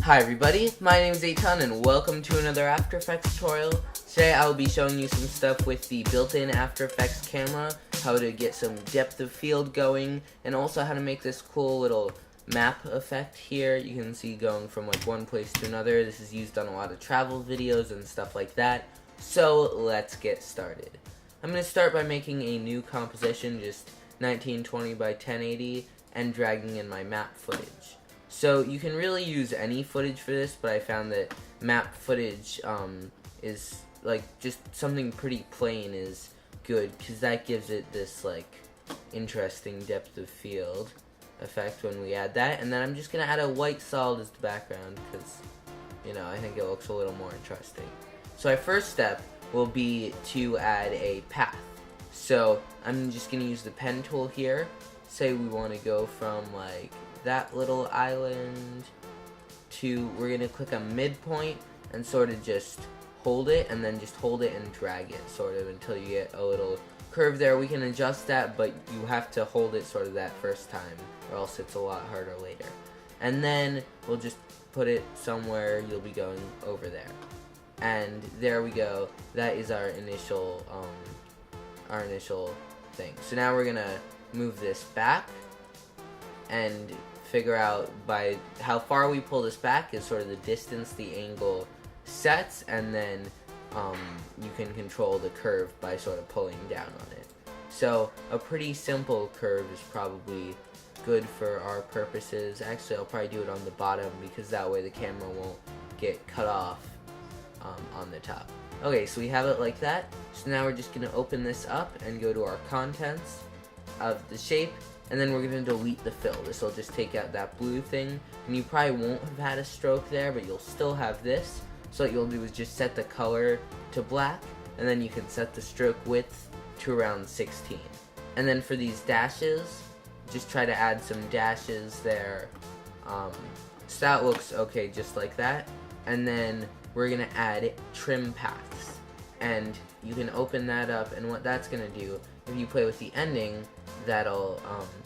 Hi everybody, my name is Eitan and welcome to another After Effects tutorial. Today I will be showing you some stuff with the built-in After Effects camera, how to get some depth of field going, and also how to make this cool little map effect here. You can see going from like one place to another. This is used on a lot of travel videos and stuff like that. So let's get started. I'm going to start by making a new composition, just 1920 by 1080, and dragging in my map footage. So you can really use any footage for this, but I found that map footage is like just something pretty plain is good, because that gives it this like interesting depth of field effect when we add that. And then I'm just going to add a white solid as the background, because, you know, I think it looks a little more interesting. So our first step will be to add a path. So I'm just going to use the pen tool here. Say we want to go from like that little island to, we're going to click on midpoint and sort of just hold it, and then just hold it and drag it sort of until you get a little curve there. We can adjust that, but you have to hold it sort of that first time, or else it's a lot harder later. And then we'll just put it somewhere you'll be going over there. And there we go. That is our initial thing. So now we're gonna move this back and figure out by how far we pull this back is sort of the distance the angle sets, and then you can control the curve by sort of pulling down on it. So a pretty simple curve is probably good for our purposes. Actually, I'll probably do it on the bottom, because that way the camera won't get cut off on the top. Okay, so we have it like that. So now we're just going to open this up and go to our contents of the shape, and then we're going to delete the fill. This will just take out that blue thing, and you probably won't have had a stroke there, but you'll still have this. So what you'll do is just set the color to black, and then you can set the stroke width to around 16. And then for these dashes, just try to add some dashes there. So that looks okay just like that. And then we're going to add trim paths. And you can open that up, and what that's going to do, if you play with the ending, that'll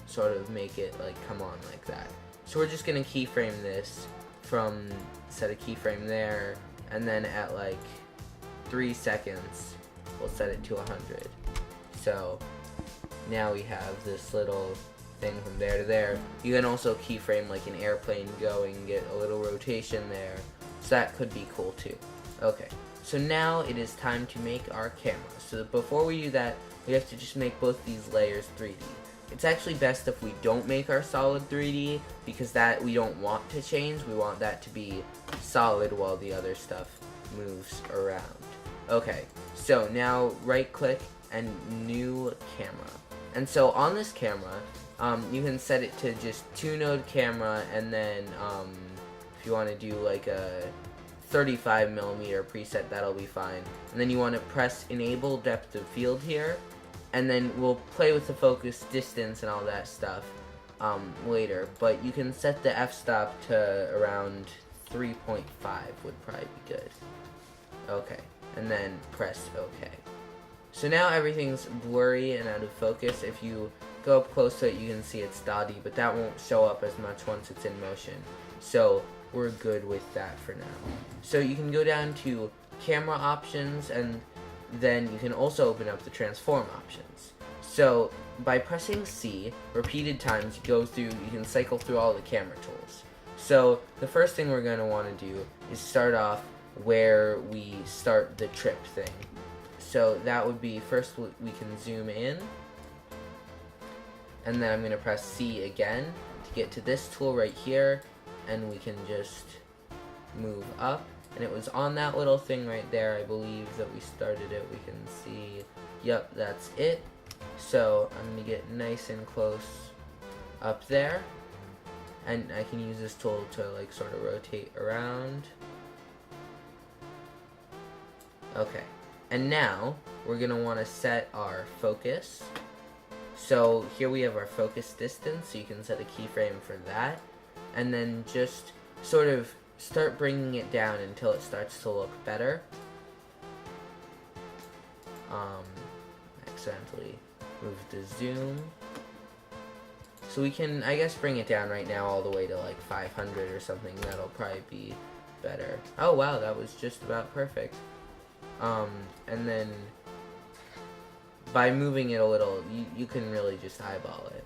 sort of make it like come on like that. So we're just going to keyframe this from, set a keyframe there, and then at like 3 seconds we'll set it to 100. So now we have this little thing from there to there. You can also keyframe like an airplane going, get a little rotation there, so that could be cool too. Okay, so now it is time to make our camera. So before we do that, we have to just make both these layers 3D. It's actually best if we don't make our solid 3D, because that we don't want to change. We want that to be solid while the other stuff moves around. Okay, so now right click and new camera. And so on this camera, you can set it to just 2-node camera, and then if you want to do like a 35mm preset, that'll be fine. And then you want to press enable depth of field here, and then we'll play with the focus distance and all that stuff later. But you can set the f-stop to around 3.5 would probably be good. Okay, and then press OK. So now everything's blurry and out of focus. If you go up close to it, you can see it's dotty, but that won't show up as much once it's in motion. So we're good with that for now. So you can go down to camera options, and then you can also open up the transform options. So by pressing C repeated times, you can cycle through all the camera tools. So the first thing we're going to want to do is start off where we start the trip thing. So that would be, first we can zoom in, and then I'm going to press C again to get to this tool right here, and we can just move up. And it was on that little thing right there, I believe, that we started it. We can see, yep, that's it. So I'm going to get nice and close up there, and I can use this tool to like sort of rotate around. Okay, and now we're going to want to set our focus. So here we have our focus distance, so you can set a keyframe for that, and then just sort of start bringing it down until it starts to look better. Accidentally moved the zoom. So we can, I guess, bring it down right now all the way to like 500 or something. That'll probably be better. Oh wow, that was just about perfect. And then by moving it a little, you can really just eyeball it.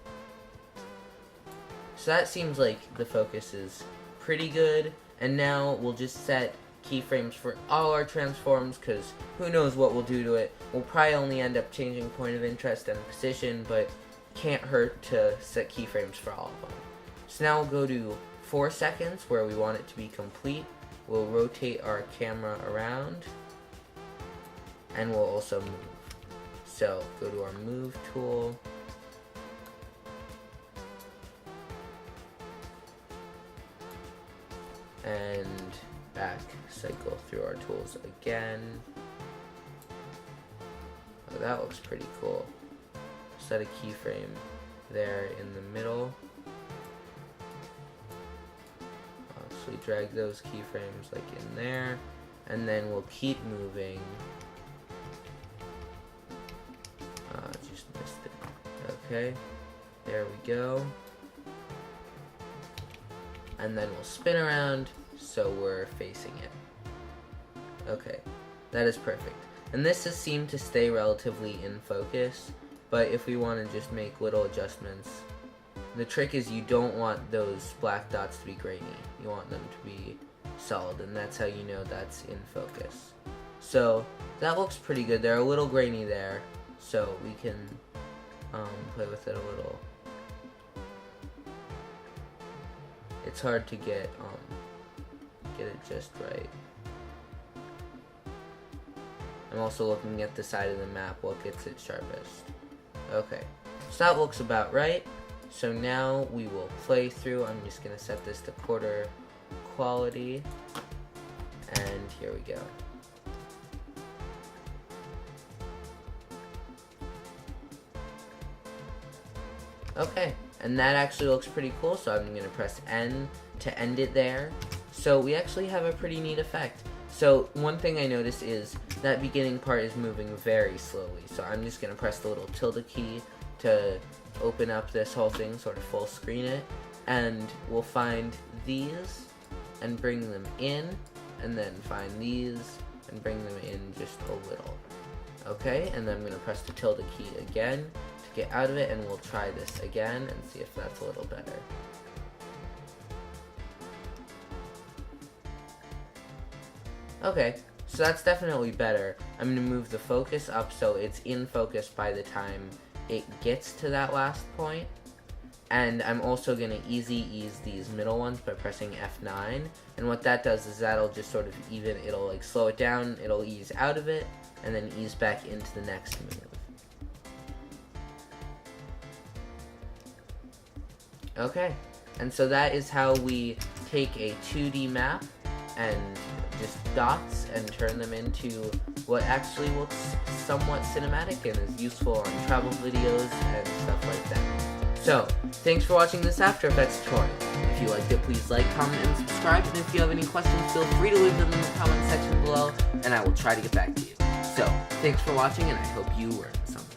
So that seems like the focus is pretty good. And now we'll just set keyframes for all our transforms, because who knows what we'll do to it. We'll probably only end up changing point of interest and position, but can't hurt to set keyframes for all of them. So now we'll go to 4 seconds where we want it to be complete. We'll rotate our camera around, and we'll also move. So go to our move tool, and back cycle through our tools again. Oh, that looks pretty cool. Set a keyframe there in the middle. So we drag those keyframes like in there, and then we'll keep moving. Just missed it. Okay, there we go. And then we'll spin around so we're facing it. Okay, that is perfect. And this has seemed to stay relatively in focus, but if we want to just make little adjustments, the trick is you don't want those black dots to be grainy. You want them to be solid, and that's how you know that's in focus. So that looks pretty good. They're a little grainy there, so we can play with it a little. It's hard to get it just right. I'm also looking at the side of the map, what gets it sharpest. Okay, so that looks about right. So now we will play through. I'm just going to set this to quarter quality, and here we go. Okay, and that actually looks pretty cool, so I'm going to press N to end it there. So we actually have a pretty neat effect. So one thing I noticed is that beginning part is moving very slowly. So I'm just going to press the little tilde key to open up this whole thing, sort of full screen it. And we'll find these and bring them in, and then find these and bring them in just a little. Okay, and then I'm going to press the tilde key again to get out of it, and we'll try this again and see if that's a little better. Okay, so that's definitely better. I'm going to move the focus up so it's in focus by the time it gets to that last point. And I'm also going to easy ease these middle ones by pressing F9. And what that does is that'll just sort of even, it'll like slow it down, it'll ease out of it, and then ease back into the next move. Okay, and so that is how we take a 2D map and just dots and turn them into what actually looks somewhat cinematic and is useful on travel videos and stuff like that. So, thanks for watching this After Effects tutorial. If you liked it, please like, comment, and subscribe. And if you have any questions, feel free to leave them in the comment section below, and I will try to get back to you. So, thanks for watching, and I hope you learned something.